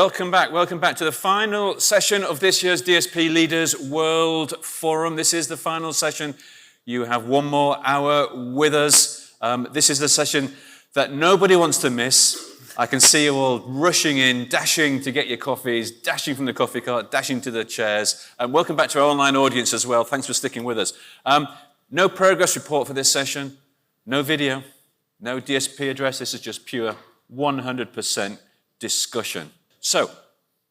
welcome back to the final session of this year's DSP Leaders World Forum. This is the final session. You have one more hour with us. This is the session that nobody wants to miss. I can see you all rushing in, dashing to get your coffees, dashing from the coffee cart, dashing to the chairs. And welcome back to our online audience as well. Thanks for sticking with us. No progress report for this session, no video, no DSP address. This is just pure 100% discussion. So,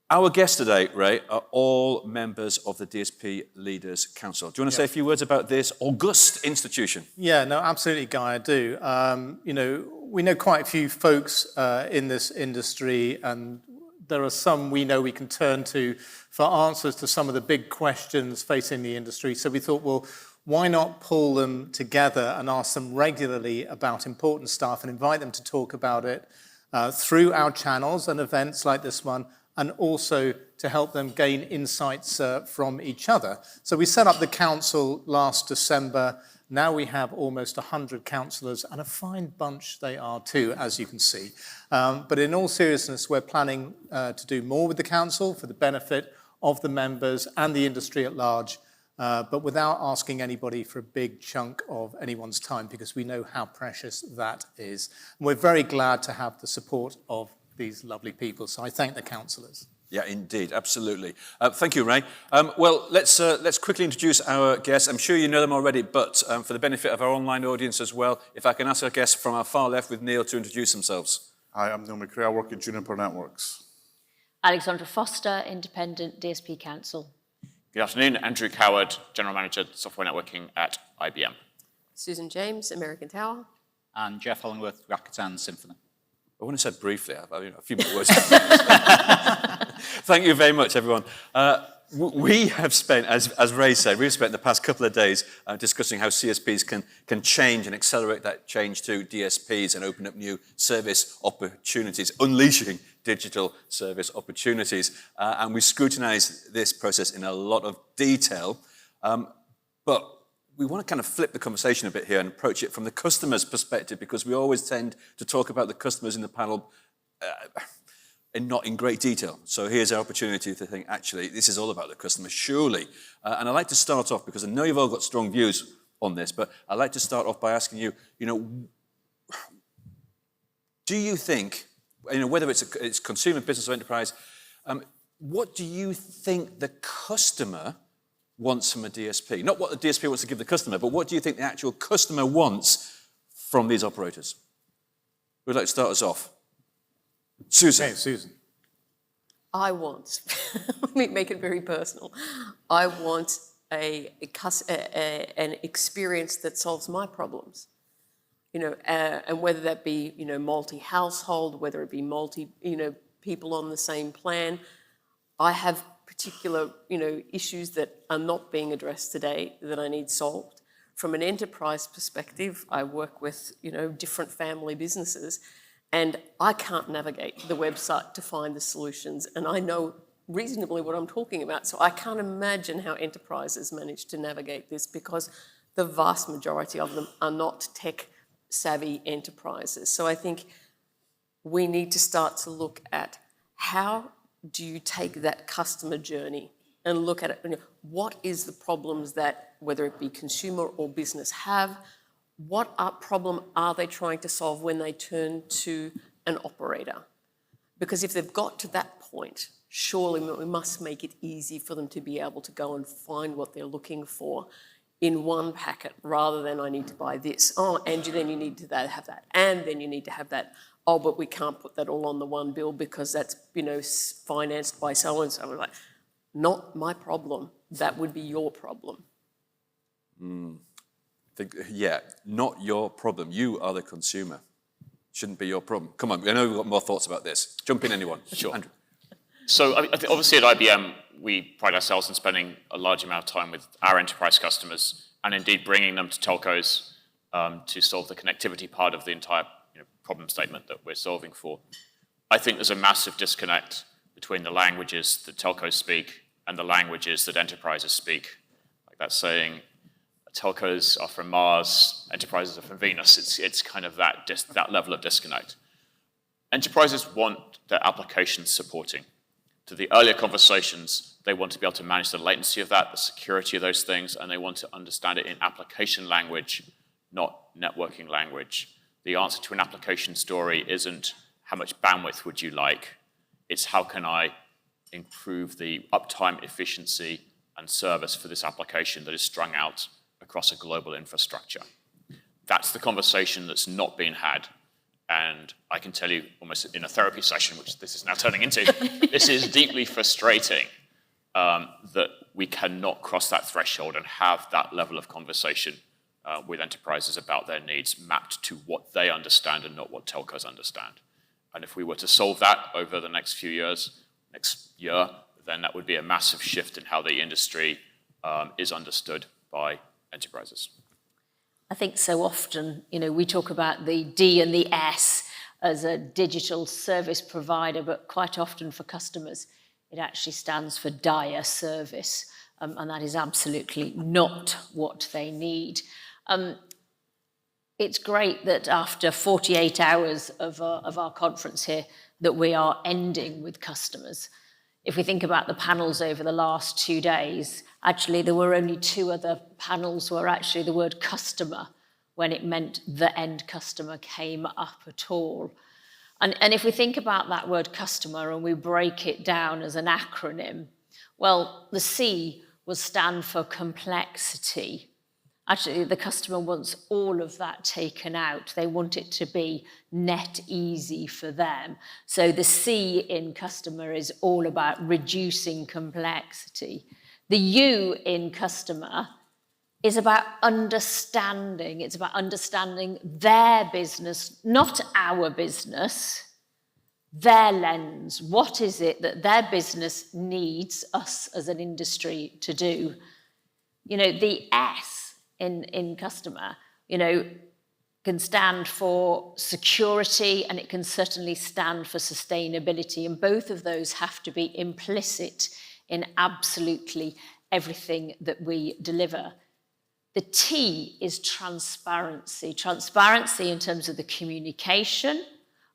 our guests today, Ray, are all members of the DSP Leaders Council. Do you want to say a few words about this august institution? Yeah, no, absolutely, Guy, I do. We know quite a few folks in this industry, and there are some we know we can turn to for answers to some of the big questions facing the industry. So we thought, well, why not pull them together and ask them regularly about important stuff and invite them to talk about it through our channels and events like this one, and also to help them gain insights from each other. So we set up the council last December. Now we have almost 100 councillors, and a fine bunch they are too, as you can see. But in all seriousness, we're planning to do more with the council for the benefit of the members and the industry at large, but without asking anybody for a big chunk of anyone's time, because we know how precious that is. And we're very glad to have the support of these lovely people. So I thank the councillors. Yeah, indeed, absolutely. Thank you, Ray. Well, let's quickly introduce our guests. I'm sure you know them already, but for the benefit of our online audience as well, if I can ask our guests from our far left with Neil to introduce themselves. Hi, I'm Neil McRae. I work at Juniper Networks. Alexandra Foster, Independent DSP Council. Good afternoon, Andrew Coward, General Manager, Software Networking at IBM. Susan James, American Tower. And Jeff Hollingworth, Rakuten Symphony. I want to say briefly, a few more words. Thank you very much, everyone. We have spent, as Ray said, we've spent the past couple of days discussing how CSPs can change and accelerate that change to DSPs and open up new service opportunities, unleashing digital service opportunities. And we scrutinize this process in a lot of detail. But we want to kind of flip the conversation a bit here and approach it from the customer's perspective, because we always tend to talk about the customers in the panel and not in great detail. So here's our opportunity to think, actually, this is all about the customer, surely. And I'd like to start off, because I know you've all got strong views on this, but I'd like to start off by asking you, do you think, whether it's consumer, business, or enterprise, what do you think the customer wants from a DSP? Not what the DSP wants to give the customer, but what do you think the actual customer wants from these operators? Who'd like to start us off? Susan. Okay, Susan. I want, let me make it very personal. I want an experience that solves my problems. And whether that be, multi-household, whether it be people on the same plan. I have particular, issues that are not being addressed today that I need solved. From an enterprise perspective, I work with, different family businesses, and I can't navigate the website to find the solutions, and I know reasonably what I'm talking about, so I can't imagine how enterprises manage to navigate this, because the vast majority of them are not tech-savvy enterprises. So I think we need to start to look at how do you take that customer journey and look at it, what is the problems that, whether it be consumer or business, have? What problem are they trying to solve when they turn to an operator? Because if they've got to that point, surely we must make it easy for them to be able to go and find what they're looking for in one packet, rather than I need to buy this. Oh, and then you need to have that, and then you need to have that. Oh, but we can't put that all on the one bill because that's, financed by so-and-so. We're like, not my problem. That would be your problem. Not your problem. You are the consumer. Shouldn't be your problem. Come on, I know we've got more thoughts about this. Jump in, anyone. Sure. Andrew. So I think obviously at IBM, we pride ourselves in spending a large amount of time with our enterprise customers, and indeed bringing them to telcos to solve the connectivity part of the entire problem statement that we're solving for. I think there's a massive disconnect between the languages that telcos speak and the languages that enterprises speak. Like that saying, telcos are from Mars, enterprises are from Venus. It's kind of that level of disconnect. Enterprises want their applications supporting. to the earlier conversations, they want to be able to manage the latency of that, the security of those things, and they want to understand it in application language, not networking language. The answer to an application story isn't how much bandwidth would you like, it's how can I improve the uptime, efficiency, and service for this application that is strung out across a global infrastructure. That's the conversation that's not being had. And I can tell you almost in a therapy session, which this is now turning into, this is deeply frustrating that we cannot cross that threshold and have that level of conversation with enterprises about their needs mapped to what they understand and not what telcos understand. And if we were to solve that over the next few years, next year, then that would be a massive shift in how the industry is understood by enterprises. I think so often, we talk about the D and the S as a digital service provider, but quite often for customers, it actually stands for dire service, and that is absolutely not what they need. It's great that after 48 hours of our conference here, that we are ending with customers. If we think about the panels over the last 2 days, actually there were only 2 other panels where actually the word customer, when it meant the end customer, came up at all. And if we think about that word customer and we break it down as an acronym, well, the C will stand for complexity. Actually, the customer wants all of that taken out. They want it to be net easy for them. So the C in customer is all about reducing complexity. The U in customer is about understanding. It's about understanding their business, not our business, their lens. What is it that their business needs us as an industry to do? The S in customer, can stand for security, and it can certainly stand for sustainability. And both of those have to be implicit in absolutely everything that we deliver. The T is transparency. Transparency in terms of the communication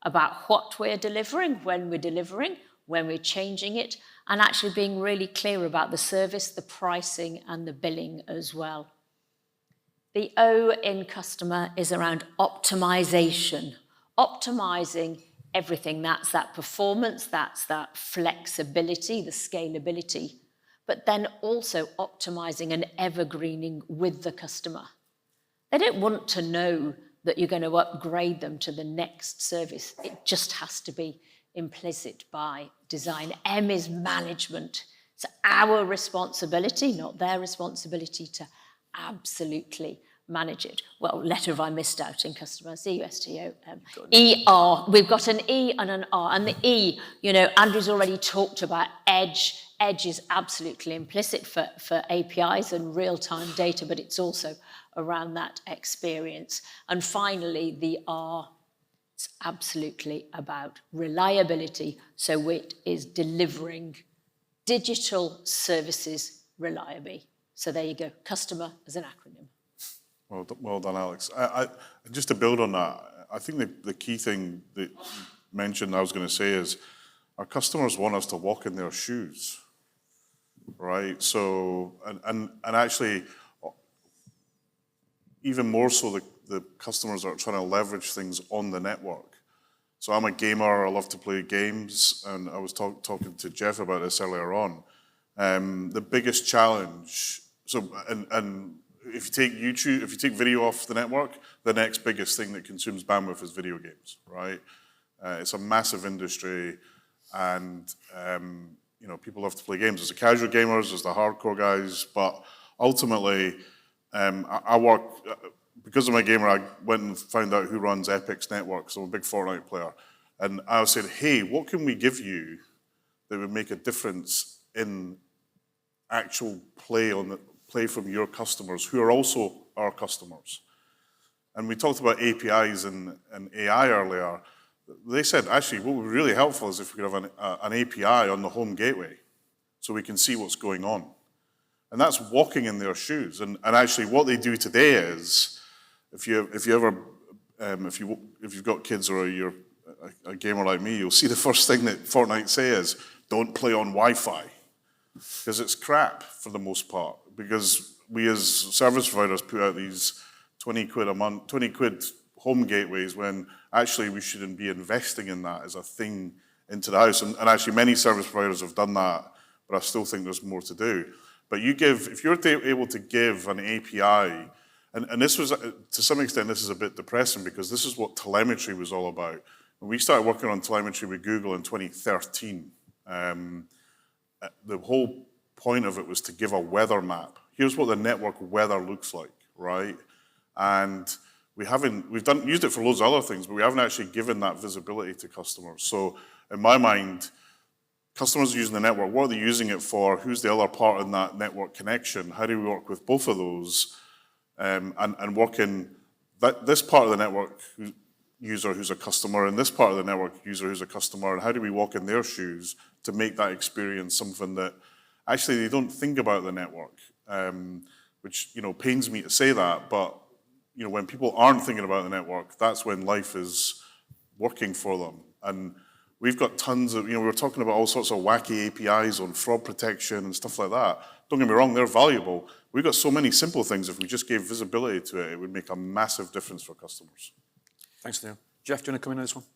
about what we're delivering, when we're changing it, and actually being really clear about the service, the pricing, and the billing as well. The O in customer is around optimization. Optimizing everything. That's that performance, that's that flexibility, the scalability, but then also optimizing and evergreening with the customer. They don't want to know that you're going to upgrade them to the next service. It just has to be implicit by design. M is management. It's our responsibility, not their responsibility, to absolutely manage it. Well, letter have I missed out in customer, C-U-S-T-O-M. E-R, we've got an E and an R. And the E, Andrew's already talked about edge. Edge is absolutely implicit for APIs and real-time data, but it's also around that experience. And finally, the R, it's absolutely about reliability. So it is delivering digital services reliably. So there you go, customer as an acronym. Well done, Alex. Just to build on that, I think the key thing that you mentioned I was going to say is our customers want us to walk in their shoes, right? So, and actually, even more so, the customers are trying to leverage things on the network. So I'm a gamer, I love to play games, and I was talking to Jeff about this earlier on. The biggest challenge, and if you take YouTube, if you take video off the network, the next biggest thing that consumes bandwidth is video games, right? It's a massive industry, and people love to play games. There's the casual gamers, there's the hardcore guys, but ultimately, I work, because I'm a gamer, I went and found out who runs Epic's network, so I'm a big Fortnite player. And I said, hey, what can we give you that would make a difference in actual play from your customers, who are also our customers? And we talked about APIs and AI earlier. They said, actually, what would be really helpful is if we could have an API on the home gateway so we can see what's going on. And that's walking in their shoes. And actually what they do today is, if you've got kids or you're a gamer like me, you'll see the first thing that Fortnite says is, don't play on Wi-Fi, because it's crap for the most part, because we as service providers put out these 20 quid a month, 20 quid home gateways when actually we shouldn't be investing in that as a thing into the house. And actually many service providers have done that, but I still think there's more to do. But if you're able to give an API, and this was, to some extent, this is a bit depressing because this is what telemetry was all about. When we started working on telemetry with Google in 2013, the whole point of it was to give a weather map. Here's what the network weather looks like, right? And we've used it for loads of other things, but we haven't actually given that visibility to customers. So in my mind, customers are using the network. What are they using it for? Who's the other part in that network connection? How do we work with both of those? And work in this part of the network user who's a customer and this part of the network user who's a customer, and how do we walk in their shoes to make that experience something that actually they don't think about the network, which pains me to say that, but when people aren't thinking about the network, that's when life is working for them. And we've got tons of, we were talking about all sorts of wacky APIs on fraud protection and stuff like that. Don't get me wrong, they're valuable. We've got so many simple things. If we just gave visibility to it, it would make a massive difference for customers. Thanks, Theo. Jeff, do you want to come in on this one?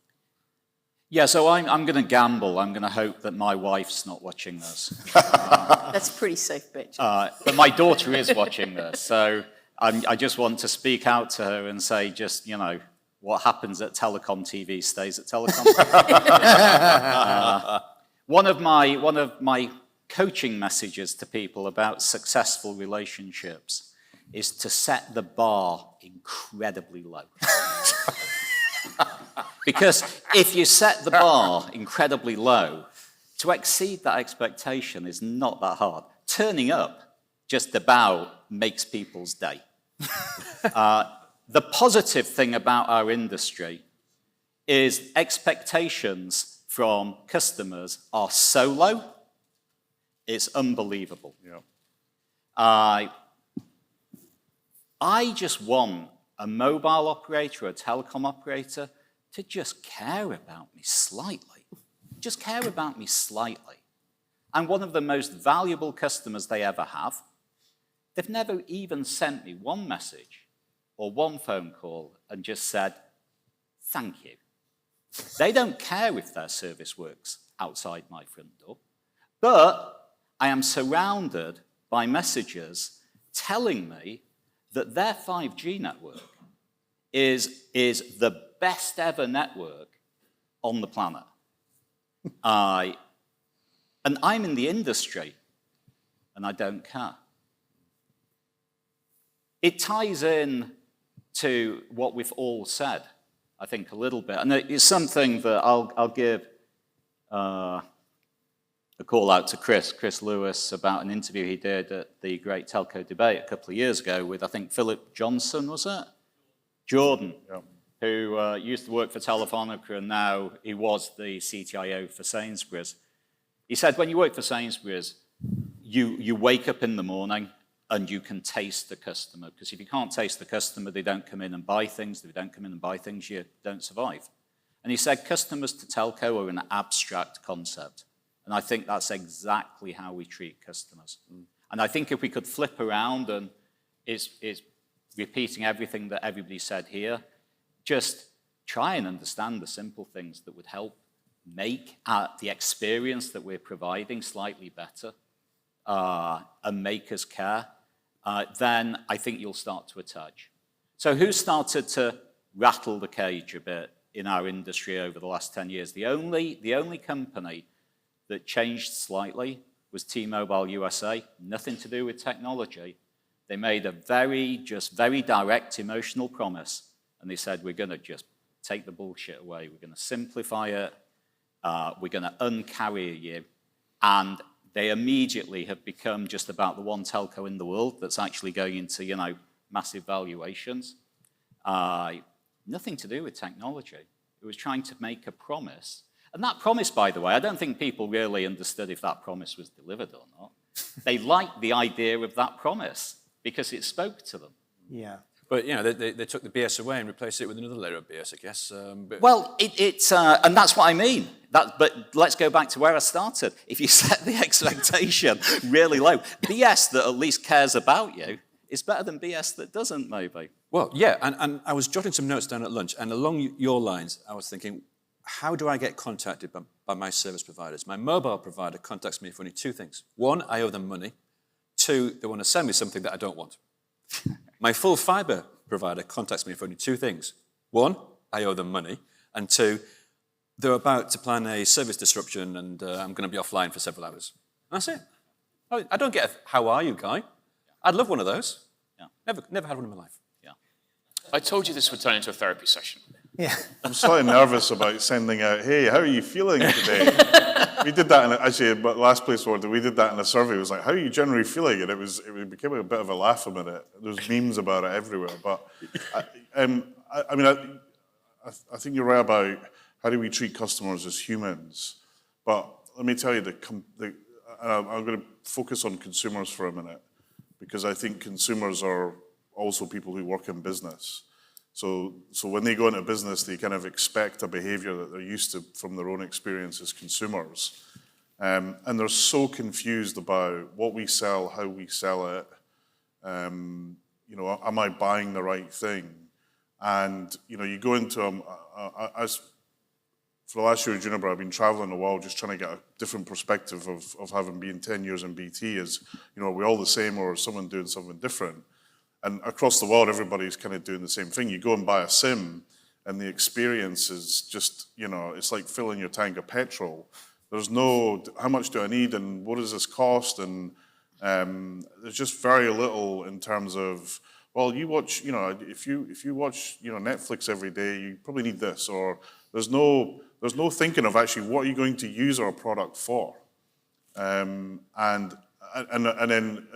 Yeah, so I'm going to gamble. I'm going to hope that my wife's not watching this. That's a pretty safe bet. But my daughter is watching this, so I just want to speak out to her and say, just, what happens at TelecomTV stays at TelecomTV. One of my coaching messages to people about successful relationships is to set the bar incredibly low. Because if you set the bar incredibly low, to exceed that expectation is not that hard. Turning up just about makes people's day. The positive thing about our industry is expectations from customers are so low, it's unbelievable. Yeah. I just want a mobile operator, a telecom operator, to just care about me slightly. Just care about me slightly. I'm one of the most valuable customers they ever have. They've never even sent me one message or one phone call and just said, thank you. They don't care if their service works outside my front door. But I am surrounded by messages telling me that their 5G network is the best ever network on the planet. And I'm in the industry, and I don't care. It ties in to what we've all said, I think, a little bit. And it's something that I'll give a call out to Chris Lewis about an interview he did at the Great Telco Debate a couple of years ago with, I think, Philip Johnson, was it? Jordan, yeah. Who used to work for Telefonica, and now he was the CTIO for Sainsbury's. He said, when you work for Sainsbury's, you wake up in the morning and you can taste the customer, because if you can't taste the customer, they don't come in and buy things. If they don't come in and buy things, you don't survive. And he said customers to telco are an abstract concept. And I think that's exactly how we treat customers. And I think if we could flip around and is repeating everything that everybody said here, just try and understand the simple things that would help make the experience that we're providing slightly better and make us care, then I think you'll start to attach. So who started to rattle the cage a bit in our industry over the last 10 years? The only company that changed slightly was T-Mobile USA, nothing to do with technology. They made a very direct emotional promise, and they said, we're going to just take the bullshit away. We're going to simplify it. We're going to uncarrier you. And they immediately have become just about the one telco in the world that's actually going into, massive valuations. Nothing to do with technology. It was trying to make a promise. And that promise, by the way, I don't think people really understood if that promise was delivered or not. They liked the idea of that promise because it spoke to them. Yeah. But, you know, they took the BS away and replaced it with another layer of BS, I guess. Well, and that's what I mean. But let's go back to where I started. If you set the expectation really low, BS that at least cares about you is better than BS that doesn't, maybe. Well, yeah, and I was jotting some notes down at lunch, and along your lines, I was thinking, how do I get contacted by my service providers? My mobile provider contacts me for only two things. One, I owe them money. Two, they want to send me something that I don't want. My full fibre provider contacts me for only two things. One, I owe them money. And two, they're about to plan a service disruption and I'm going to be offline for several hours. And that's it. I don't get a how are you guy. I'd love one of those. Yeah. Never had one in my life. Yeah. I told you this would turn into a therapy session. Yeah. I'm slightly nervous about sending out, hey, how are you feeling today? We did that, but last place order, we did that in a survey. It was like, how are you generally feeling? And it became a bit of a laugh a minute. There's memes about it everywhere. But I think you're right about how do we treat customers as humans. But let me tell you, I'm going to focus on consumers for a minute, because I think consumers are also people who work in business. So when they go into business, they kind of expect a behavior that they're used to from their own experience as consumers. And they're so confused about what we sell, how we sell it. Am I buying the right thing? And, you go into for the last year at Juniper, I've been traveling the world just trying to get a different perspective of having been 10 years in BT. Are we all the same, or is someone doing something different? And across the world, everybody's kind of doing the same thing. You go and buy a SIM, and the experience is just, it's like filling your tank of petrol. There's no, how much do I need, and what does this cost? And there's just very little in terms of, well, you watch, if you watch, Netflix every day, you probably need this. Or there's no thinking of actually what are you going to use our product for. And then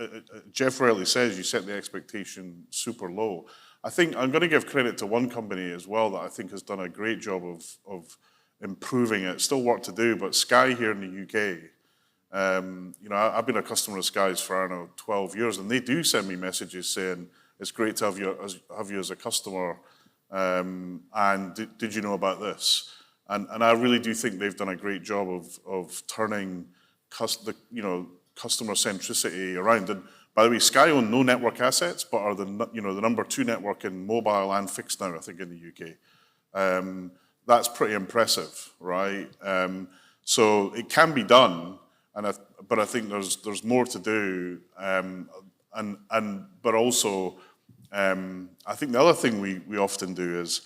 Jeff rightly says you set the expectation super low. I think I'm going to give credit to one company as well that I think has done a great job of improving it. Still work to do, but Sky here in the UK, I've been a customer of Sky's for 12 years, and they do send me messages saying it's great to have you as a customer. And did you know about this? And I really do think they've done a great job of turning customer centricity around. And by the way, Sky own no network assets, but are the number 2 network in mobile and fixed now, I think, in the UK. That's pretty impressive, right? So it can be done, but I think there's more to do. But also, I think the other thing we often do is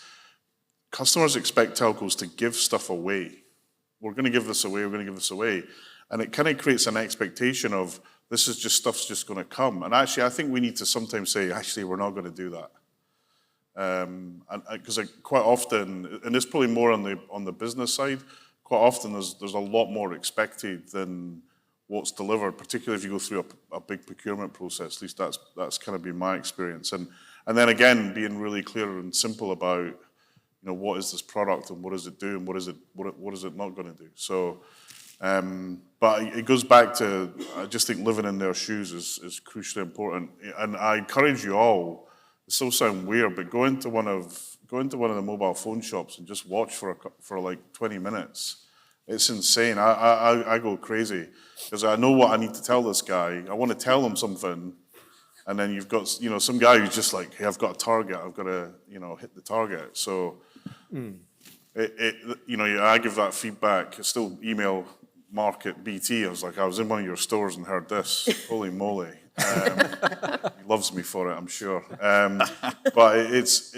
customers expect telcos to give stuff away. We're going to give this away. We're going to give this away. And it kind of creates an expectation of stuff's just going to come. And actually, I think we need to sometimes say, actually, we're not going to do that. Because quite often, and it's probably more on the business side, quite often there's a lot more expected than what's delivered, particularly if you go through a big procurement process. At least that's kind of been my experience. And then again, being really clear and simple about, what is this product and what does it do and what is it not going to do. So. But it goes back to, I just think living in their shoes is crucially important. And I encourage you all, it still sounds weird, but go into one of the mobile phone shops and just watch for like 20 minutes. It's insane. I go crazy because I know what I need to tell this guy. I want to tell him something. And then you've got, some guy who's just like, hey, I've got a target. I've got to, hit the target. So, I give that feedback. I still email Mark at BT. I was in one of your stores and heard this. Holy moly. He loves me for it, I'm sure. But it is,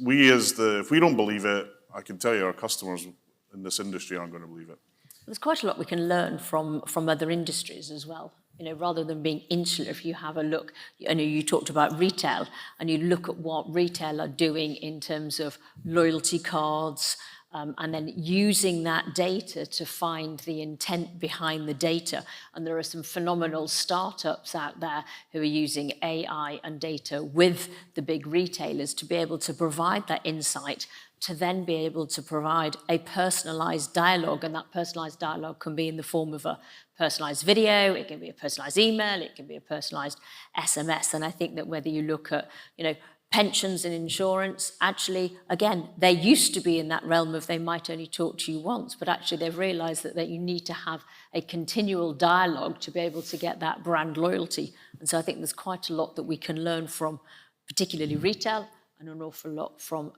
if we don't believe it, I can tell you our customers in this industry aren't going to believe it. There's quite a lot we can learn from other industries as well. Rather than being insular, if you have a look, you talked about retail, and you look at what retail are doing in terms of loyalty cards, and then using that data to find the intent behind the data. And there are some phenomenal startups out there who are using AI and data with the big retailers to be able to provide that insight, to then be able to provide a personalized dialogue. And that personalized dialogue can be in the form of a personalized video, it can be a personalized email, it can be a personalized SMS. And I think that whether you look at, pensions and insurance, actually, again, they used to be in that realm of they might only talk to you once, but actually they've realized that you need to have a continual dialogue to be able to get that brand loyalty. And so I think there's quite a lot that we can learn from, particularly retail, and an awful lot from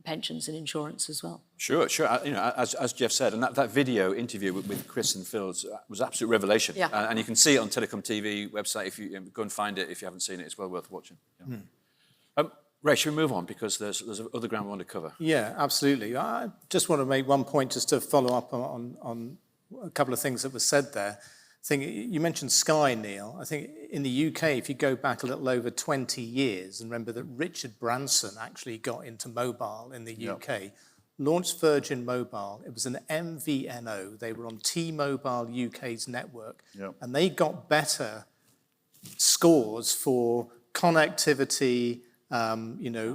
pensions and insurance as well. Sure. As Jeff said, and that video interview with Chris and Phil was absolute revelation. Yeah. And you can see it on TelecomTV website. If you go and find it, if you haven't seen it, it's well worth watching. Yeah. Ray, should we move on, because there's other ground we want to cover? Yeah, absolutely. I just want to make one point just to follow up on a couple of things that were said there. I think you mentioned Sky, Neil. I think in the UK, if you go back a little over 20 years, and remember that Richard Branson actually got into mobile in the UK, launched Virgin Mobile. It was an MVNO. They were on T-Mobile UK's network, and they got better scores for connectivity,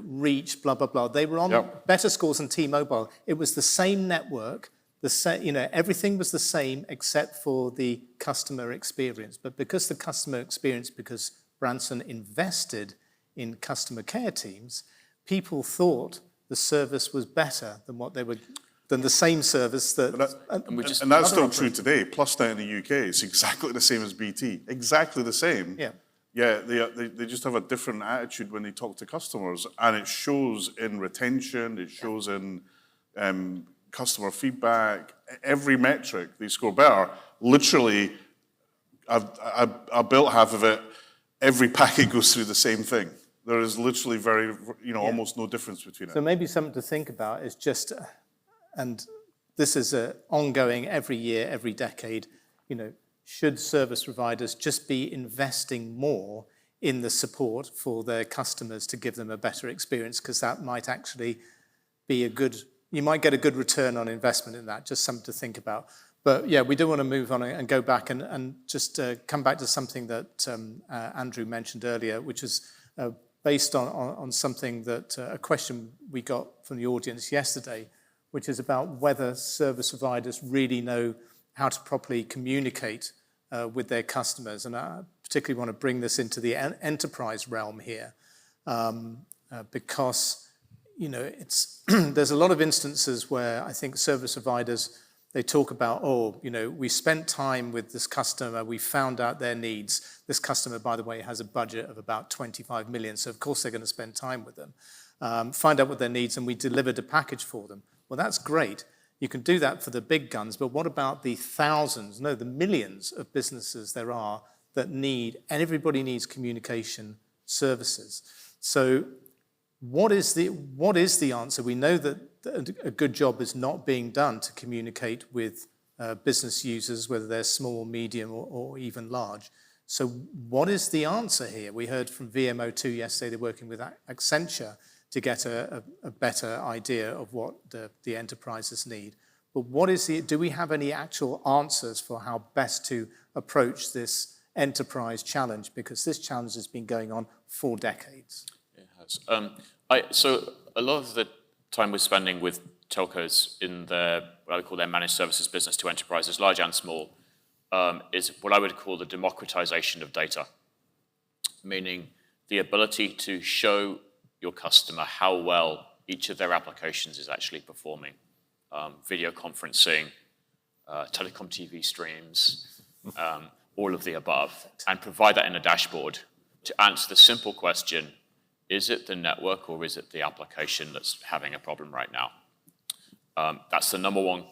reach, blah, blah, blah. They were on better scores than T-Mobile. It was the same network, everything was the same except for the customer experience. But because because Branson invested in customer care teams, people thought the service was better than the same service that... And that's still true today. Plusnet in the UK is exactly the same as BT. Exactly the same. Yeah. Yeah, they just have a different attitude when they talk to customers, and it shows in retention, it shows in customer feedback, every metric they score better. Literally, I built half of it, every packet goes through the same thing. There is literally almost no difference between it. So maybe something to think about is just, and this is ongoing every year, every decade, should service providers just be investing more in the support for their customers to give them a better experience? Because that might actually be you might get a good return on investment in that, just something to think about. But yeah, we do want to move on and go back and just come back to something that Andrew mentioned earlier, which is based on something that, a question we got from the audience yesterday, which is about whether service providers really know how to properly communicate with their customers. And I particularly want to bring this into the enterprise realm here, because there's a lot of instances where I think service providers, they talk about, we spent time with this customer, we found out their needs. This customer, by the way, has a budget of about 25 million, so of course they're going to spend time with them, find out what their needs, and we delivered a package for them. Well, that's great. You can do that for the big guns, but what about the the millions of businesses there are that need, and everybody needs communication services. So what is the answer? We know that a good job is not being done to communicate with business users, whether they're small, medium, or even large. So what is the answer here? We heard from VMO2 yesterday, they're working with Accenture to get a better idea of what the enterprises need. But do we have any actual answers for how best to approach this enterprise challenge? Because this challenge has been going on for decades. It has. So a lot of the time we're spending with telcos in what I would call their managed services business to enterprises, large and small, is what I would call the democratization of data, meaning the ability to show your customer how well each of their applications is actually performing. Video conferencing, TelecomTV streams, all of the above, and provide that in a dashboard to answer the simple question, is it the network or is it the application that's having a problem right now? That's the number one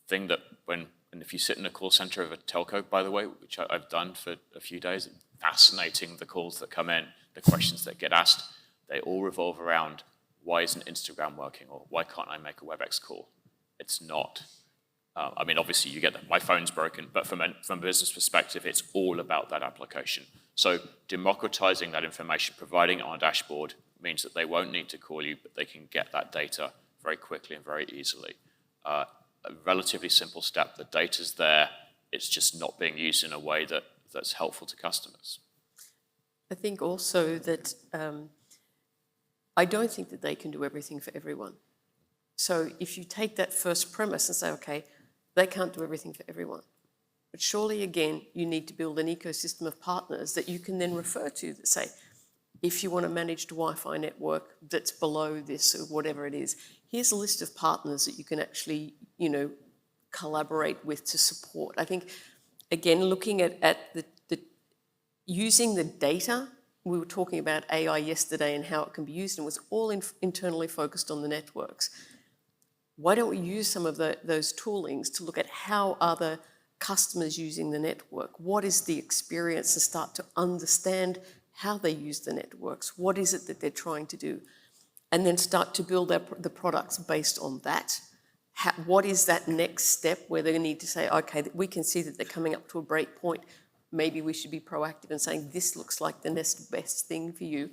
thing that and if you sit in a call center of a telco, by the way, which I've done for a few days, fascinating the calls that come in, the questions that get asked, they all revolve around, why isn't Instagram working, or why can't I make a WebEx call? It's not. Obviously you get that my phone's broken, but from a business perspective, it's all about that application. So democratizing that information, providing it on a dashboard, means that they won't need to call you, but they can get that data very quickly and very easily. a relatively simple step. The data's there, it's just not being used in a way that's helpful to customers. I think also that I don't think that they can do everything for everyone. So if you take that first premise and say, okay, they can't do everything for everyone, but surely again, you need to build an ecosystem of partners that you can then refer to that say, if you want a managed Wi-Fi network that's below this or whatever it is, here's a list of partners that you can actually, collaborate with to support. I think, again, looking at the using the data, we were talking about AI yesterday and how it can be used, and it was all internally focused on the networks. Why don't we use some of those toolings to look at how are the customers using the network? What is the experience, and start to understand how they use the networks? What is it that they're trying to do? And then start to build the products based on that. What is that next step where they need to say, okay, we can see that they're coming up to a break point. Maybe we should be proactive in saying, this looks like the next best thing for you.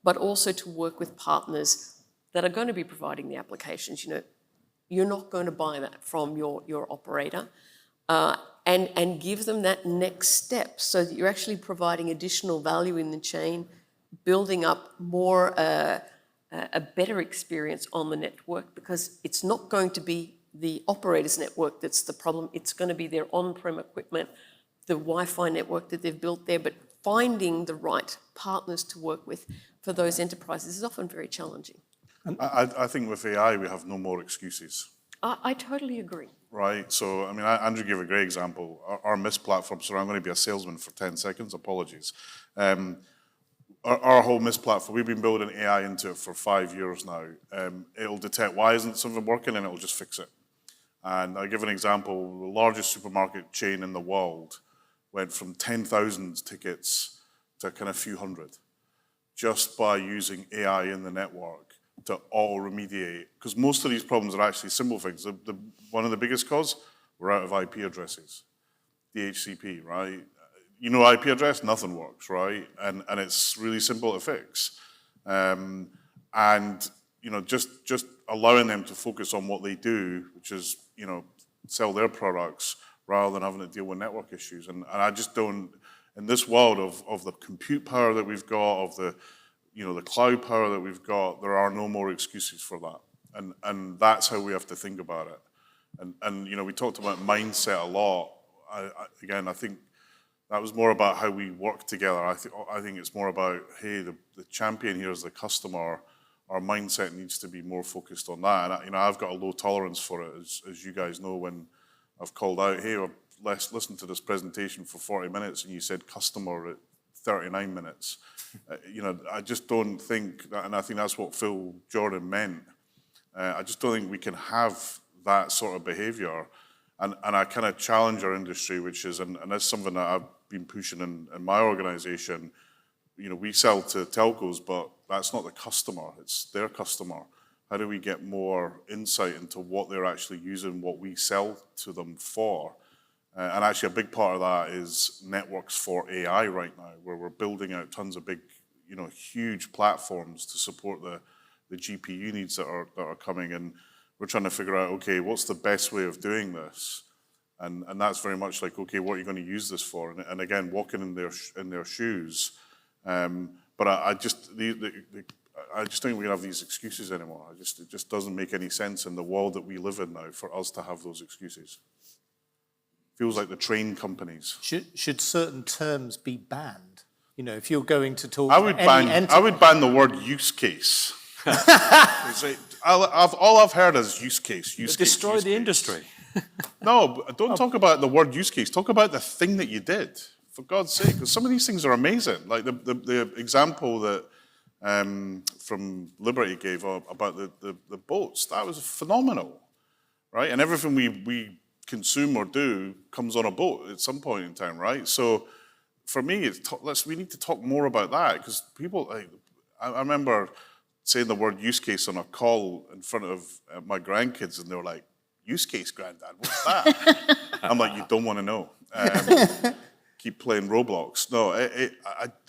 But also to work with partners that are going to be providing the applications. You're not going to buy that from your operator. And give them that next step so that you're actually providing additional value in the chain, building up more a better experience on the network, because it's not going to be the operator's network that's the problem. It's going to be their on-prem equipment, the Wi-Fi network that they've built there. But finding the right partners to work with for those enterprises is often very challenging. I think with AI, we have no more excuses. I totally agree. Right, so Andrew gave a great example. Our Mist platform, so I'm going to be a salesman for 10 seconds, apologies. Our whole Mist platform, we've been building AI into it for 5 years now. It'll detect why isn't something working, and it'll just fix it. And I'll give an example. The largest supermarket chain in the world went from 10,000 tickets to kind of a few hundred, just by using AI in the network to auto-remediate, because most of these problems are actually simple things. One of the biggest causes, we're out of IP addresses, DHCP, right? You know IP address, nothing works, right? And it's really simple to fix. Just allowing them to focus on what they do, which is, sell their products rather than having to deal with network issues. And I just don't, in this world of the compute power that we've got, of the cloud power that we've got, there are no more excuses for that. And that's how we have to think about it. And we talked about mindset a lot. I think that was more about how we work together. I think it's more about, hey, the champion here is the customer. Our mindset needs to be more focused on that. And I've got a low tolerance for it, as you guys know, when I've called out, hey, let's listen to this presentation for 40 minutes, and you said customer at 39 minutes. I just don't think that, and I think that's what Phil Jordan meant. I just don't think we can have that sort of behavior. And I kind of challenge our industry, which is, and that's something that I've been pushing in my organization. We sell to telcos, but that's not the customer, it's their customer. How do we get more insight into what they're actually using what we sell to them for? And actually a big part of that is networks for AI right now, where we're building out tons of big, huge platforms to support the GPU needs that are coming. And we're trying to figure out, okay, what's the best way of doing this? And that's very much like, okay, what are you going to use this for? And again, walking in their shoes. But I just think we have these excuses anymore. It just doesn't make any sense in the world that we live in now for us to have those excuses. Feels like the train companies. Should certain terms be banned? If you're going to talk I would ban the word use case. All I've heard is use case. Destroy the industry. No, don't talk about the word use case. Talk about the thing that you did, for God's sake. Because some of these things are amazing. Like the example that from Liberty gave about the boats, that was phenomenal, right? And everything we consume or do comes on a boat at some point in time, right? So for me, we need to talk more about that, because people, I remember saying the word use case on a call in front of my grandkids, and they were like, use case, Granddad, what's that? I'm like, you don't want to know. Keep playing Roblox. No,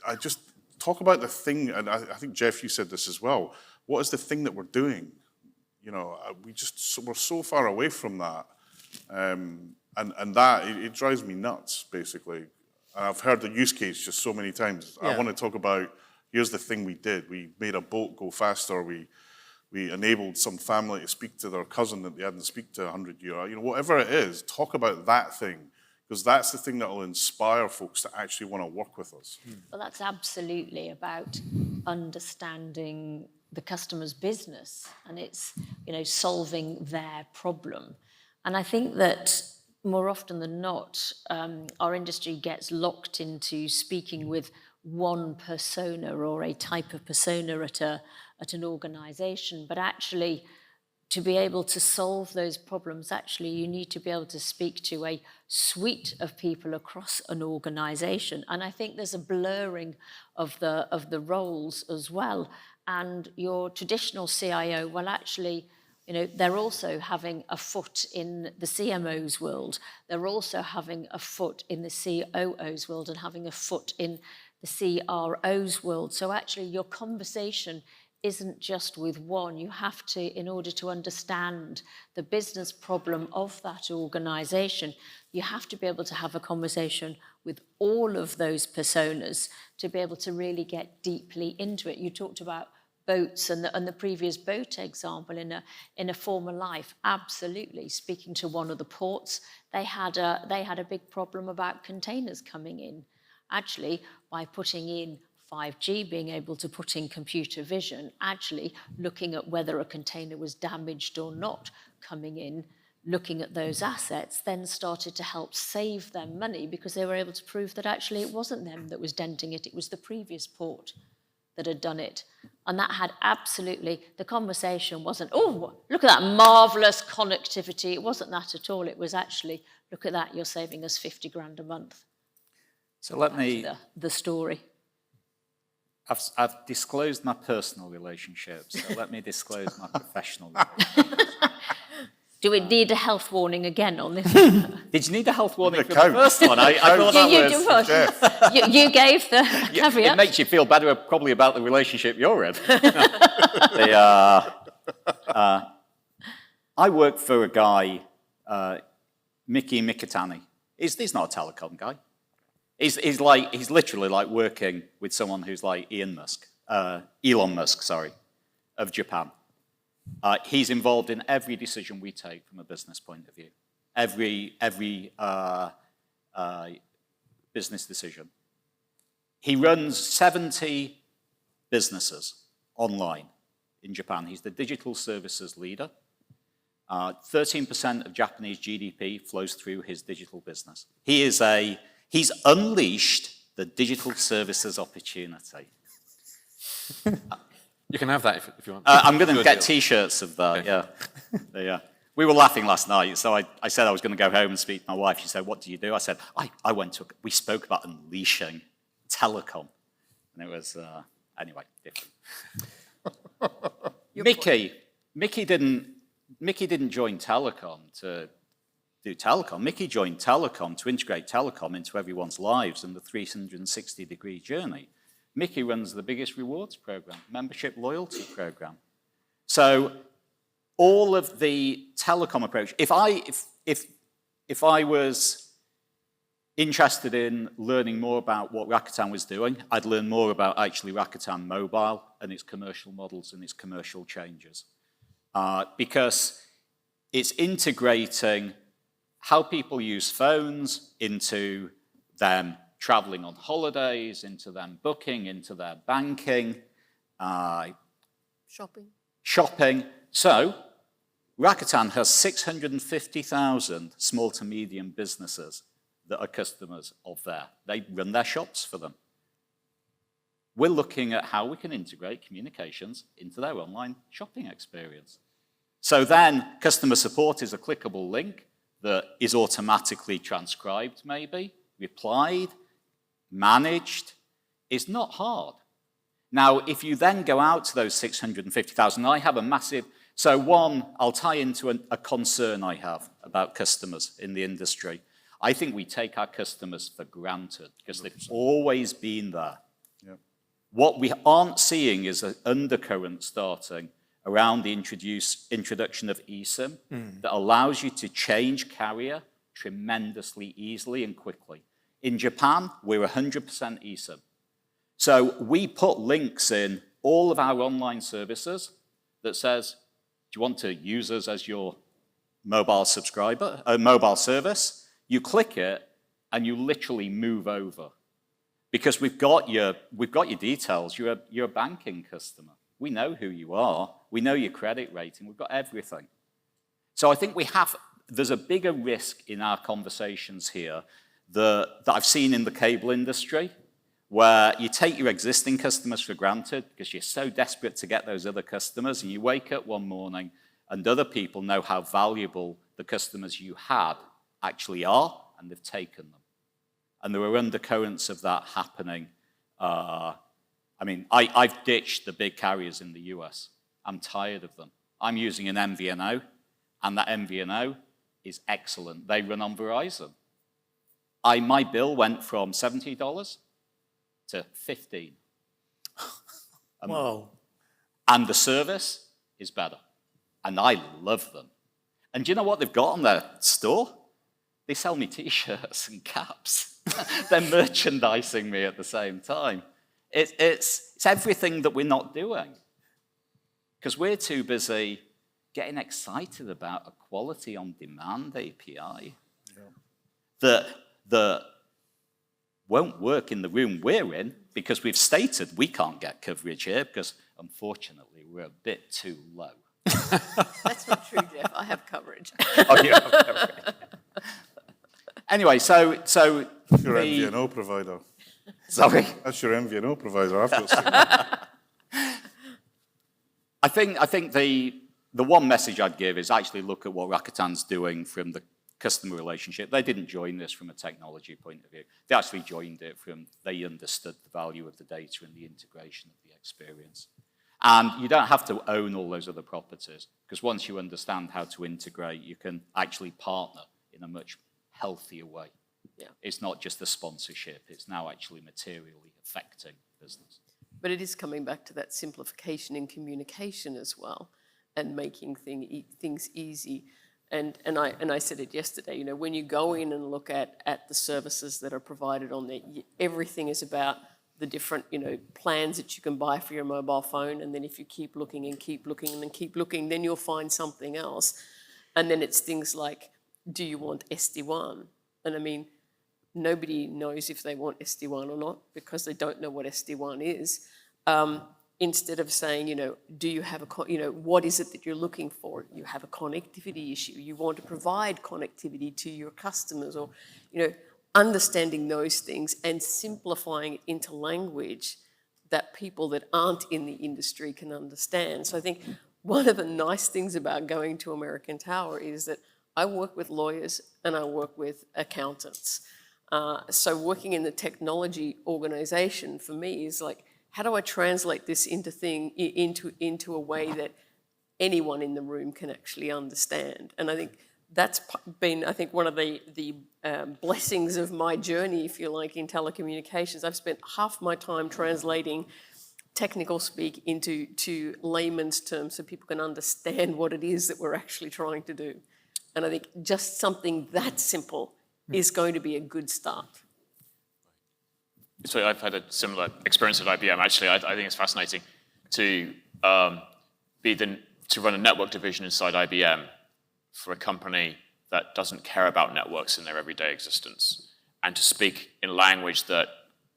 I just talk about the thing, and I think, Jeff, you said this as well. What is the thing that we're doing? You know, we're so far away from that. And that, it drives me nuts, basically. And I've heard the use case just so many times. Yeah. I want to talk about, here's the thing we did. We made a boat go faster. We enabled some family to speak to their cousin that they hadn't speak to 100 years. You know, whatever it is, talk about that thing, because that's the thing that will inspire folks to actually want to work with us. Well, that's absolutely about understanding the customer's business, and it's, you know, solving their problem. And I think that more often than not, our industry gets locked into speaking with one persona or a type of persona at an organisation, but actually, to be able to solve those problems, actually, you need to be able to speak to a suite of people across an organisation. And I think there's a blurring of the roles as well. And your traditional CIO, well, actually, you know, they're also having a foot in the CMO's world. They're also having a foot in the COO's world and having a foot in the CRO's world. So actually, your conversation isn't just with one. You have to, in order to understand the business problem of that organisation, you have to be able to have a conversation with all of those personas to be able to really get deeply into it. You talked about boats and the previous boat example in a former life. Absolutely. Speaking to one of the ports, they had a big problem about containers coming in. Actually, by putting in 5G, being able to put in computer vision, actually looking at whether a container was damaged or not coming in, looking at those assets, then started to help save them money because they were able to prove that actually it wasn't them that was denting it, it was the previous port that had done it. And that had absolutely, the conversation wasn't, oh, look at that marvellous connectivity. It wasn't that at all. It was actually, look at that, you're saving us 50 grand a month. So let me... The story. I've disclosed my personal relationship, so let me disclose my professional relationship. Do we need a health warning again on this one? Did you need a health warning for the first one? I thought that was... You gave the caveat. It makes you feel better probably about the relationship you're in. I work for a guy, Mickey Mikitani. He's not a telecom guy. He's literally like working with someone who's like Elon Musk, of Japan. He's involved in every decision we take from a business point of view. Every business decision. He runs 70 businesses online in Japan. He's the digital services leader. 13% of Japanese GDP flows through his digital business. He's unleashed the digital services opportunity. You can have that if you want. I'm going to get T-shirts of that, okay. Yeah. We were laughing last night, so I said I was going to go home and speak to my wife. She said, what do you do? I said, we spoke about unleashing telecom. And it was, anyway, different. Mickey didn't join telecom to do telecom. Mickey joined telecom to integrate telecom into everyone's lives and the 360-degree journey. Mickey runs the biggest rewards program, membership loyalty program. So all of the telecom approach, if I was interested in learning more about what Rakuten was doing, I'd learn more about actually Rakuten Mobile and its commercial models and its commercial changes. Because it's integrating how people use phones into them traveling on holidays, into them booking, into their banking, shopping. So Rakuten has 650,000 small to medium businesses that are customers of there. They run their shops for them. We're looking at how we can integrate communications into their online shopping experience. So then customer support is a clickable link that is automatically transcribed, maybe, replied, managed. It's not hard. Now, if you then go out to those 650,000, I have a massive... So one, I'll tie into a concern I have about customers in the industry. I think we take our customers for granted because they've always been there. Yep. What we aren't seeing is an undercurrent starting around the introduction of eSIM that allows you to change carrier tremendously easily and quickly. In Japan, we're 100% eSIM. So we put links in all of our online services that says, do you want to use us as your mobile subscriber, mobile service? You click it and you literally move over. Because we've got your details. You're a banking customer. We know who you are. We know your credit rating. We've got everything. So I think there's a bigger risk in our conversations here that I've seen in the cable industry, where you take your existing customers for granted because you're so desperate to get those other customers, and you wake up one morning and other people know how valuable the customers you had actually are, and they've taken them. And there are undercurrents of that happening. I mean, I've ditched the big carriers in the US. I'm tired of them. I'm using an MVNO, and that MVNO is excellent. They run on Verizon. My bill went from $70 to $15. Whoa. And the service is better. And I love them. And do you know what they've got on their store? They sell me T-shirts and caps. They're merchandising me at the same time. It's everything that we're not doing. Because we're too busy getting excited about a quality on demand API that won't work in the room we're in, because we've stated we can't get coverage here because, unfortunately, we're a bit too low. That's not true, Jeff. I have coverage. Oh, you have coverage. Anyway, so Your MVNO provider. Sorry? That's your MVNO provider. I've got some. I think the one message I'd give is actually look at what Rakuten's doing from the customer relationship. They didn't join this from a technology point of view. They actually joined it from, they understood the value of the data and the integration of the experience. And you don't have to own all those other properties, because once you understand how to integrate, you can actually partner in a much healthier way. Yeah. It's not just the sponsorship, it's now actually materially affecting business. But it is coming back to that simplification in communication as well, and making things easy. And I said it yesterday, you know, when you go in and look at the services that are provided on there, everything is about the different, you know, plans that you can buy for your mobile phone. And then if you keep looking and keep looking and then keep looking, then you'll find something else. And then it's things like, do you want SD-WAN? And I mean, nobody knows if they want SD-WAN or not, because they don't know what SD-WAN is. Instead of saying, you know, do you have what is it that you're looking for? You have a connectivity issue. You want to provide connectivity to your customers, or, you know, understanding those things and simplifying it into language that people that aren't in the industry can understand. So I think one of the nice things about going to American Tower is that I work with lawyers and I work with accountants. So working in the technology organization for me is like, how do I translate this into a way that anyone in the room can actually understand? And I think that's been, I think, one of the blessings of my journey, if you like, in telecommunications. I've spent half my time translating technical speak into layman's terms so people can understand what it is that we're actually trying to do. And I think just something that simple is going to be a good start. So I've had a similar experience at IBM. Actually, I think it's fascinating to run a network division inside IBM for a company that doesn't care about networks in their everyday existence, and to speak in language that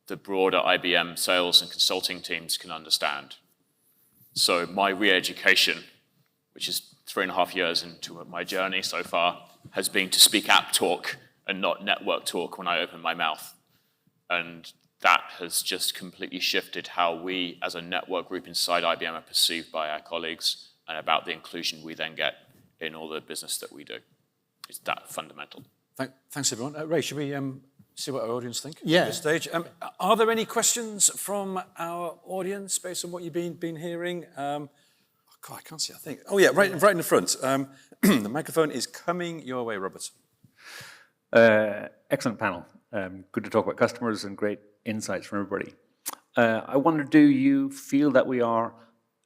the broader IBM sales and consulting teams can understand. So my re-education, which is 3.5 years into my journey so far, has been to speak app talk and not network talk when I open my mouth. And that has just completely shifted how we, as a network group inside IBM, are perceived by our colleagues, and about the inclusion we then get in all the business that we do. It's that fundamental. Thanks, everyone. Ray, should we see what our audience think Yeah. at this stage? Are there any questions from our audience based on what you've been hearing? God, I can't see, I think. Oh, yeah, right in the front. The microphone is coming your way, Robert. Excellent panel. Good to talk about customers and great insights from everybody. I wonder, do you feel that we are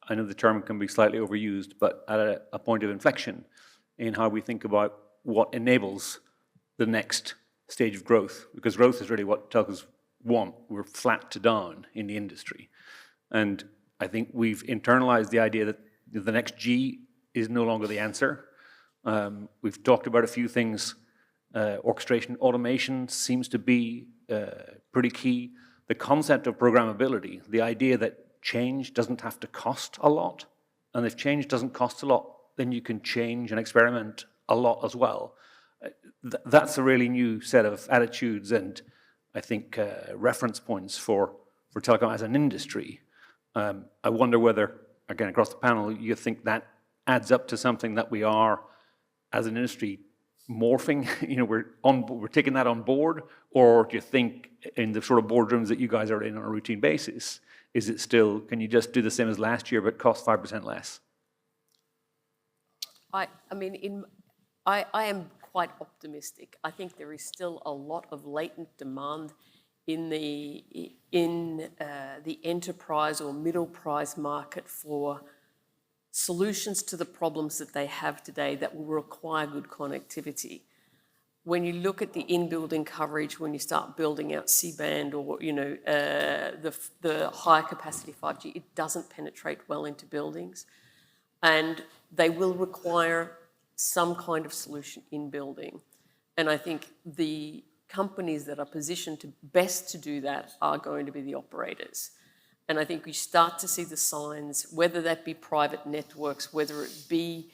I know the term can be slightly overused, but at a point of inflection in how we think about what enables the next stage of growth, because growth is really what telcos want. We're flat to down in the industry. And I think we've internalized the idea that the next G is no longer the answer. We've talked about a few things. Orchestration, automation seems to be pretty key. The concept of programmability, the idea that change doesn't have to cost a lot, and if change doesn't cost a lot, then you can change and experiment a lot as well. That's a really new set of attitudes and I think reference points for telecom as an industry. I wonder whether, again, across the panel, you think that adds up to something that we are, as an industry, morphing, we're taking that on board, or do you think in the sort of boardrooms that you guys are in on a routine basis, is it still, can you just do the same as last year but cost 5% less? I am quite optimistic. I think there is still a lot of latent demand in the enterprise or middle price market for solutions to the problems that they have today that will require good connectivity. When you look at the in-building coverage, when you start building out C-band or the high capacity 5G, it doesn't penetrate well into buildings, and they will require some kind of solution in building. And I think the companies that are positioned best to do that are going to be the operators. And I think we start to see the signs, whether that be private networks, whether it be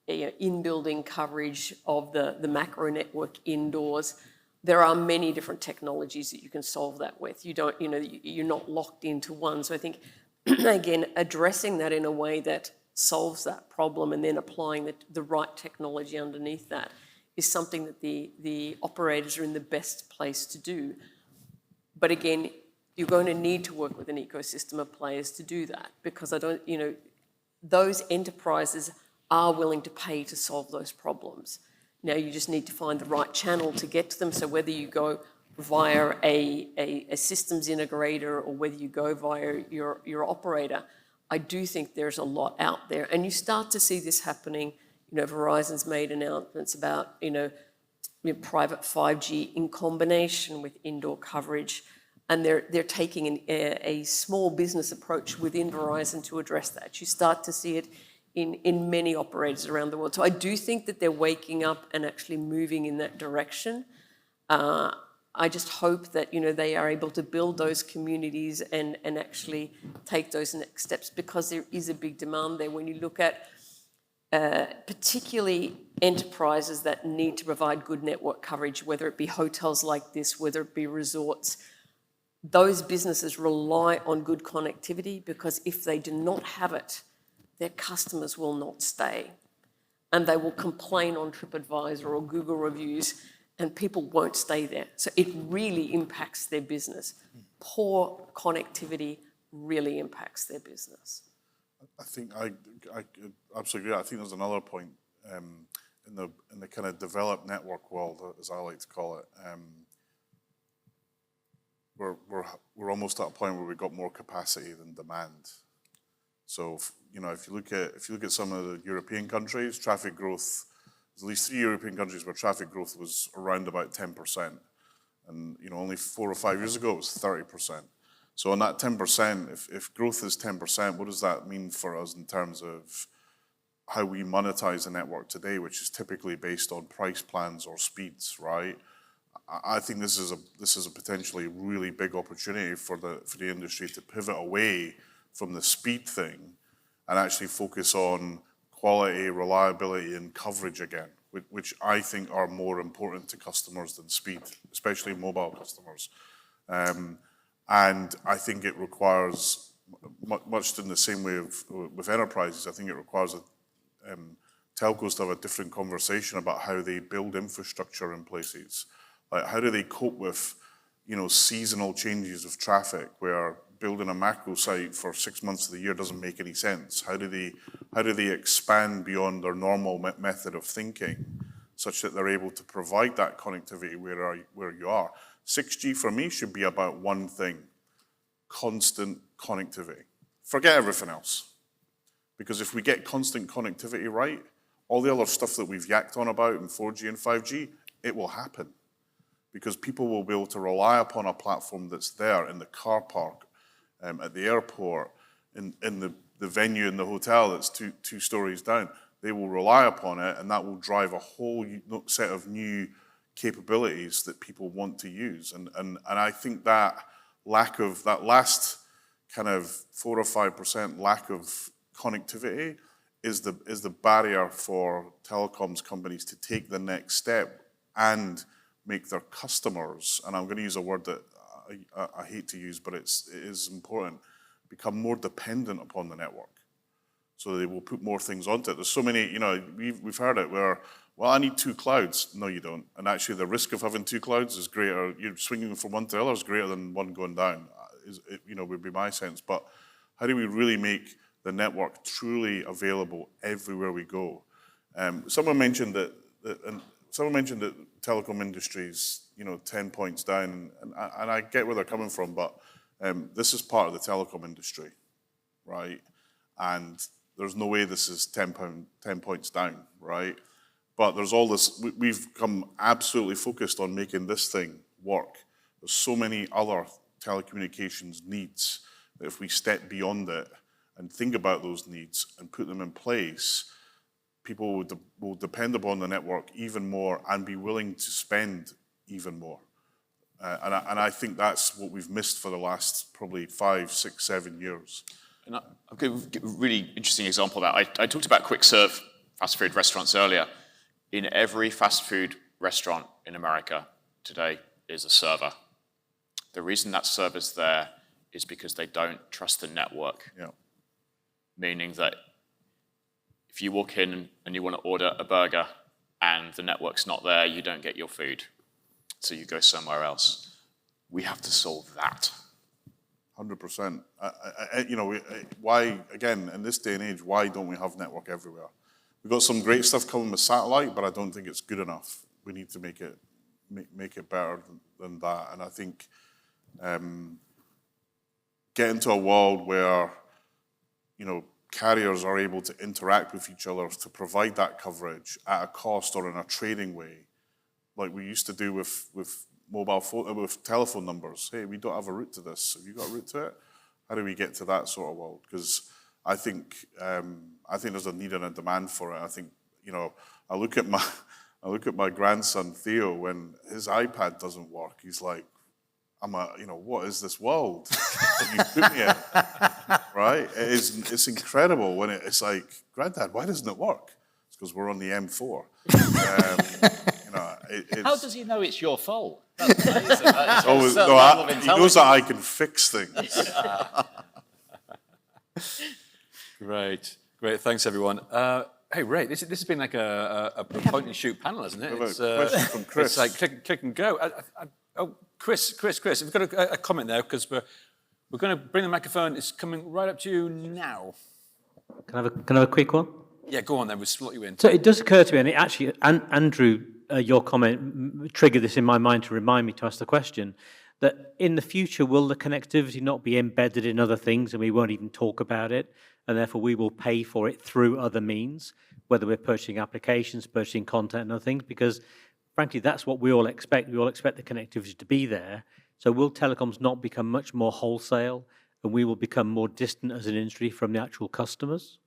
in-building coverage of the macro network indoors. There are many different technologies that you can solve that with. You're not locked into one. So I think, again, addressing that in a way that solves that problem and then applying the right technology underneath that is something that the operators are in the best place to do. But again, you're going to need to work with an ecosystem of players to do that, because those enterprises are willing to pay to solve those problems. Now you just need to find the right channel to get to them. So whether you go via a systems integrator or whether you go via your operator, I do think there's a lot out there. And you start to see this happening. Verizon's made announcements about, private 5G in combination with indoor coverage. And they're taking a small business approach within Verizon to address that. You start to see it in many operators around the world. So I do think that they're waking up and actually moving in that direction. I just hope that they are able to build those communities and actually take those next steps, because there is a big demand there. When you look at particularly enterprises that need to provide good network coverage, whether it be hotels like this, whether it be resorts, those businesses rely on good connectivity, because if they do not have it, their customers will not stay. And they will complain on TripAdvisor or Google reviews, and people won't stay there. So it really impacts their business. Poor connectivity really impacts their business. I think I absolutely agree. I think there's another point in the kind of developed network world, as I like to call it. We're almost at a point where we've got more capacity than demand. So if you look at some of the European countries, traffic growth, there's at least 3 European countries where traffic growth was around about 10%, and only 4 or 5 years ago it was 30%. So on that 10%, if growth is 10%, what does that mean for us in terms of how we monetize the network today, which is typically based on price plans or speeds, right? I think this is a potentially really big opportunity for the industry to pivot away from the speed thing and actually focus on quality, reliability, and coverage again, which I think are more important to customers than speed, especially mobile customers. And I think it requires, much in the same way with enterprises, I think it requires telcos to have a different conversation about how they build infrastructure in places. Like, how do they cope with, seasonal changes of traffic, where building a macro site for 6 months of the year doesn't make any sense? How do they expand beyond their normal method of thinking, such that they're able to provide that connectivity where you are? 6G for me should be about one thing: constant connectivity. forget everything else. Because if we get constant connectivity right, all the other stuff that we've yacked on about in 4G and 5G, it will happen. Because people will be able to rely upon a platform that's there in the car park, at the airport, in the venue in the hotel that's two stories down. They will rely upon it, and that will drive a whole set of new capabilities that people want to use. And I think that last kind of 4 or 5% lack of connectivity is the barrier for telecoms companies to take the next step and make their customers, and I'm going to use a word that I hate to use, but it is important, become more dependent upon the network. So they will put more things onto it. There's so many, we've heard it where, well, I need 2 clouds. No, you don't. And actually the risk of having 2 clouds is greater. You're swinging from one to the other is greater than one going down, would be my sense. But how do we really make the network truly available everywhere we go? Someone mentioned that telecom industry's, 10 points down, and I get where they're coming from, but this is part of the telecom industry, right? And there's no way this is 10 points down, right? But there's all this, we've come absolutely focused on making this thing work. There's so many other telecommunications needs that if we step beyond it and think about those needs and put them in place, people will depend upon the network even more and be willing to spend even more. And I think that's what we've missed for the last probably 5, 6, 7 years. And I'll give a really interesting example of that. I talked about quick serve fast food restaurants earlier. In every fast food restaurant in America today is a server. The reason that server's there is because they don't trust the network. Yeah. Meaning that if you walk in and you want to order a burger and the network's not there, you don't get your food. So you go somewhere else. We have to solve that. 100%. Why, again, in this day and age, why don't we have network everywhere? We've got some great stuff coming with satellite, but I don't think it's good enough. We need to make it better than that. And I think getting to a world where, carriers are able to interact with each other to provide that coverage at a cost or in a trading way, like we used to do with mobile phone, with telephone numbers. Hey, we don't have a route to this. Have you got a route to it? How do we get to that sort of world? Because I think there's a need and a demand for it. I think, I look at my grandson Theo when his iPad doesn't work. He's like, what is this world that you put me in? Right? It's incredible when it's like, Granddad, why doesn't it work? It's because we're on the M4. How does he know it's your fault? That's amazing. He knows that I can fix things. Great. Thanks, everyone. Hey, Ray, this has been like a point and shoot panel, hasn't it? It's a question from Chris. It's like click and go. Chris, we've got a comment there because we're going to bring the microphone. It's coming right up to you now. Can I have a quick one? Yeah, go on then. We'll slot you in. So it does occur to me, and it actually, Andrew, your comment triggered this in my mind to remind me to ask the question, that in the future, will the connectivity not be embedded in other things and we won't even talk about it, and therefore we will pay for it through other means, whether we're purchasing applications, purchasing content and other things, because frankly, that's what we all expect. We all expect the connectivity to be there. So will telecoms not become much more wholesale and we will become more distant as an industry from the actual customers?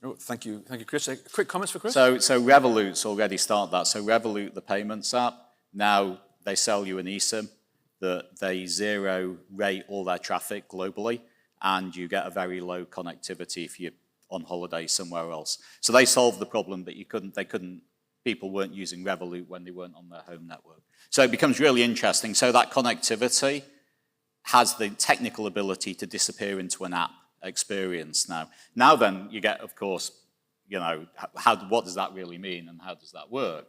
Oh, thank you, Chris. Quick comments for Chris? So Revolut's already started that. So Revolut, the payments app, now they sell you an eSIM that they zero rate all their traffic globally, and you get a very low connectivity if you're on holiday somewhere else. So they solved the problem that people weren't using Revolut when they weren't on their home network. So it becomes really interesting. So that connectivity has the technical ability to disappear into an app experience now. Now then, you get, of course, what does that really mean and how does that work?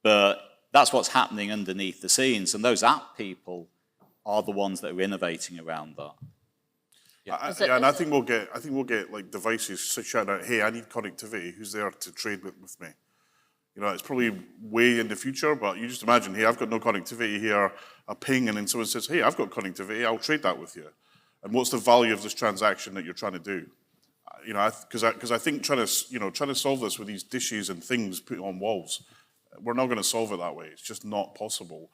But that's what's happening underneath the scenes, and those app people are the ones that are innovating around that. And I think we'll get like devices shouting out, "Hey, I need connectivity. Who's there to trade with me?" It's probably way in the future, but you just imagine, hey, I've got no connectivity here, a ping, and then someone says, hey, I've got connectivity, I'll trade that with you. And what's the value of this transaction that you're trying to do? You know, because I think trying to solve this with these dishes and things put on walls, we're not going to solve it that way. It's just not possible.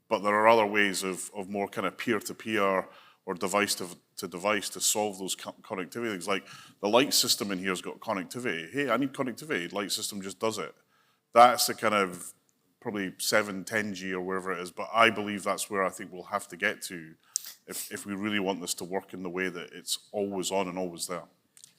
But there are other ways of more kind of peer-to-peer or device-to-device to solve those connectivity things. Like the light system in here has got connectivity. Hey, I need connectivity. Light system just does it. That's the kind of probably 10G or wherever it is. But I believe that's where I think we'll have to get to if we really want this to work in the way that it's always on and always there.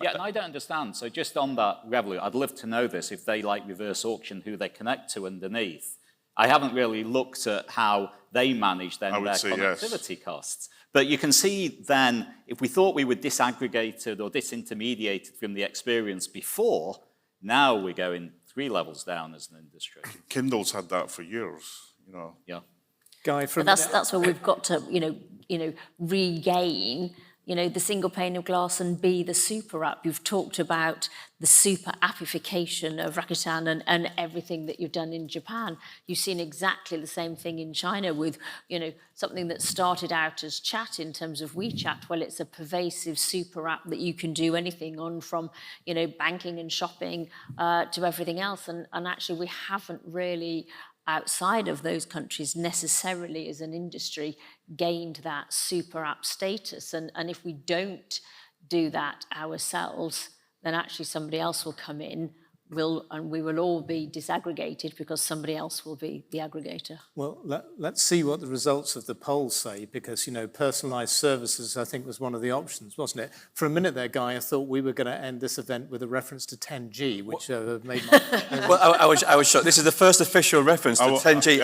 Yeah, and I don't understand. So just on that Revolut, I'd love to know this, if they like reverse auction, who they connect to underneath. I haven't really looked at how they manage then their connectivity costs. But you can see then, if we thought we were disaggregated or disintermediated from the experience before, now we're going 3 levels down as an industry. Kindle's had that for years, you know. Yeah. Guy from That's where we've got to, regain, the single pane of glass and be the super app. You've talked about the super appification of Rakuten and everything that you've done in Japan. You've seen exactly the same thing in China with, something that started out as chat in terms of WeChat. Well, it's a pervasive super app that you can do anything on, from, banking and shopping to everything else. And actually we haven't really, outside of those countries, necessarily as an industry gained that super app status. And if we don't do that ourselves, then actually somebody else will come in, and we will all be disaggregated because somebody else will be the aggregator. Well, let's see what the results of the poll say, because, personalised services, I think, was one of the options, wasn't it? For a minute there, Guy, I thought we were going to end this event with a reference to 10G, which made my... Well, I was shocked. This is the first official reference to 10G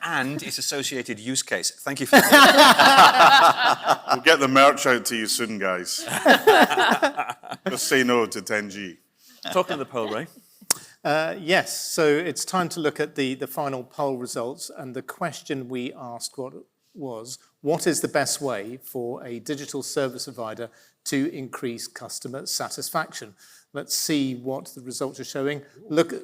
and its associated use case. Thank you for that. We'll get the merch out to you soon, guys. Just say no to 10G. Talking of the poll, Ray. Yes, so it's time to look at the final poll results, and the question we asked was, what is the best way for a digital service provider to increase customer satisfaction? Let's see what the results are showing. Look at...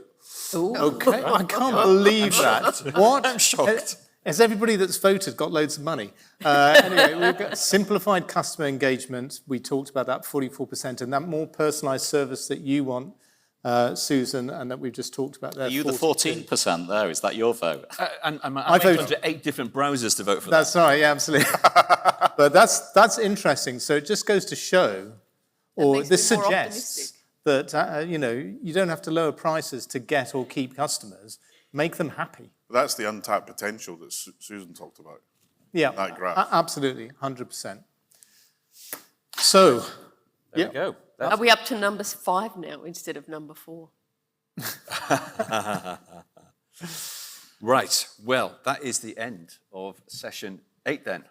Okay, I can't believe that. What? I'm shocked. Has everybody that's voted got loads of money? Anyway, we've got simplified customer engagement. We talked about that, 44%, and that more personalised service that you want, Susan, and that we've just talked about there. Are you the 14% there? Is that your vote? I voted under 8 different browsers to vote for that. That's right, yeah, absolutely. But that's interesting. So it just goes to show, or this suggests that, you don't have to lower prices to get or keep customers. Make them happy. That's the untapped potential that Susan talked about. Yeah, that graph. Absolutely, 100%. So, there we go. Are we up to number 5 now instead of number 4? Right, well, that is the end of session 8 then.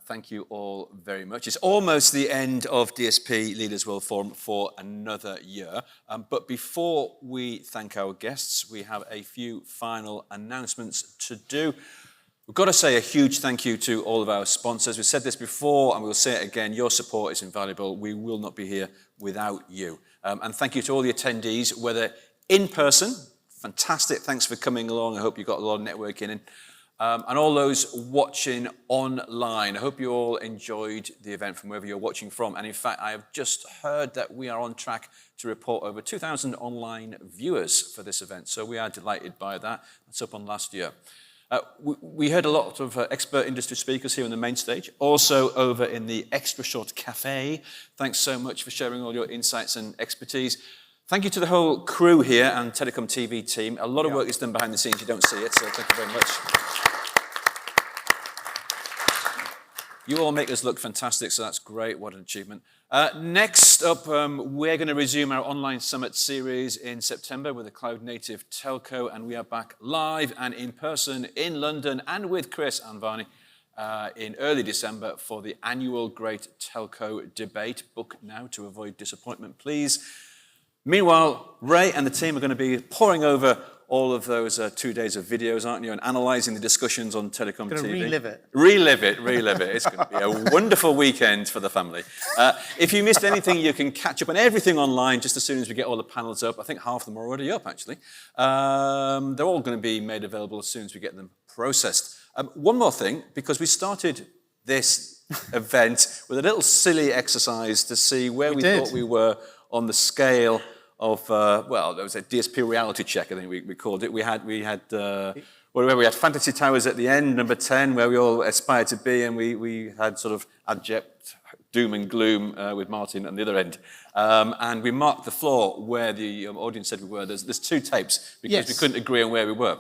Thank you all very much. It's almost the end of DSP Leaders World Forum for another year. But before we thank our guests, we have a few final announcements to do. We've got to say a huge thank you to all of our sponsors. We've said this before and we'll say it again. Your support is invaluable. We will not be here without you. And thank you to all the attendees, whether in person, fantastic, thanks for coming along. I hope you got a lot of networking in. And all those watching online. I hope you all enjoyed the event from wherever you're watching from. And in fact, I have just heard that we are on track to report over 2,000 online viewers for this event. So we are delighted by that. That's up on last year. We heard a lot of expert industry speakers here on the main stage, also over in the Extra Short Cafe. Thanks so much for sharing all your insights and expertise. Thank you to the whole crew here and TelecomTV team. A lot of work is done behind the scenes. You don't see it, so thank you very much. You all make us look fantastic, so that's great. What an achievement. Next up, we're going to resume our online summit series in September with a cloud-native telco, and we are back live and in person in London and with Chris and Varney in early December for the annual Great Telco Debate. Book now to avoid disappointment, please. Meanwhile, Ray and the team are going to be poring over all of those 2 days of videos, aren't you, and analysing the discussions on TelecomTV. Going to relive it. Relive it. It's going to be a wonderful weekend for the family. If you missed anything, you can catch up on everything online just as soon as we get all the panels up. I think half of them are already up, actually. They're all going to be made available as soon as we get them processed. One more thing, because we started this event with a little silly exercise to see where we thought we were on the scale of, well, there was a DSP reality check, I think we called it. We had Fantasy Towers at the end, number 10, where we all aspired to be, and we had sort of abject doom and gloom with Martin on the other end. And we marked the floor where the audience said we were. There's 2 tapes because we couldn't agree on where we were.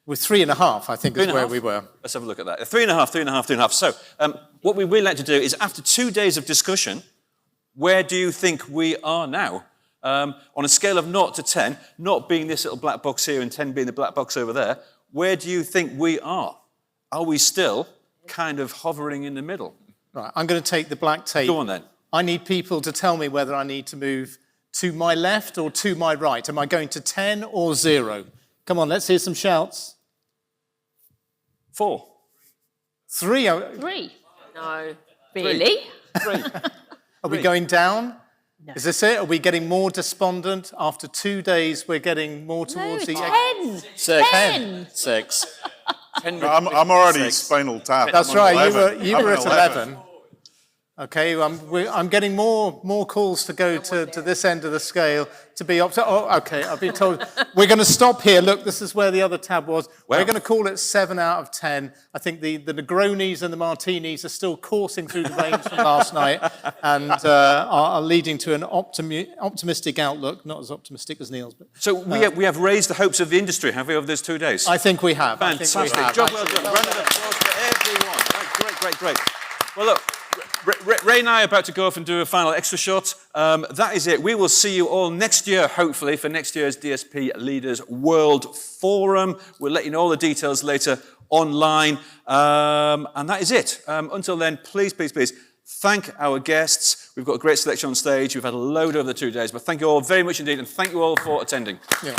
With 3.5, I think, is where we were. Let's have a look at that. 3.5, 3.5, 3.5. So what we would like to do is, after 2 days of discussion, where do you think we are now? On a scale of 0 to 10, not being this little black box here and 10 being the black box over there, where do you think we are? Are we still kind of hovering in the middle? Right, I'm going to take the black tape. Go on then. I need people to tell me whether I need to move to my left or to my right. Am I going to 10 or 0? Come on, let's hear some shouts. 4. 3. 3. No. Really? 3. Are we going down? No. Is this it? Are we getting more despondent? After 2 days, we're getting more towards the... 10. 6. 10. 6. I'm already spinal tap. That's I'm right, 11. you were I'm at 11. Okay, I'm getting more calls to go to this end of the scale to be okay, I've been told we're going to stop here. Look, this is where the other tab was. We're going to call it 7 out of 10. I think the Negronis and the Martinis are still coursing through the veins from last night and are leading to an optimistic outlook, not as optimistic as Neil's. But, So we have raised the hopes of the industry, have we, over those 2 days? I think we have. Fantastic. Job well done. Round of applause for everyone. Great. Well, look. Ray and I are about to go off and do a final extra shot. That is it. We will see you all next year, hopefully, for next year's DSP Leaders World Forum. We'll let you know all the details later online. And that is it. Until then, please thank our guests. We've got a great selection on stage. We've had a load over the 2 days, but thank you all very much indeed, and thank you all for attending. Yeah.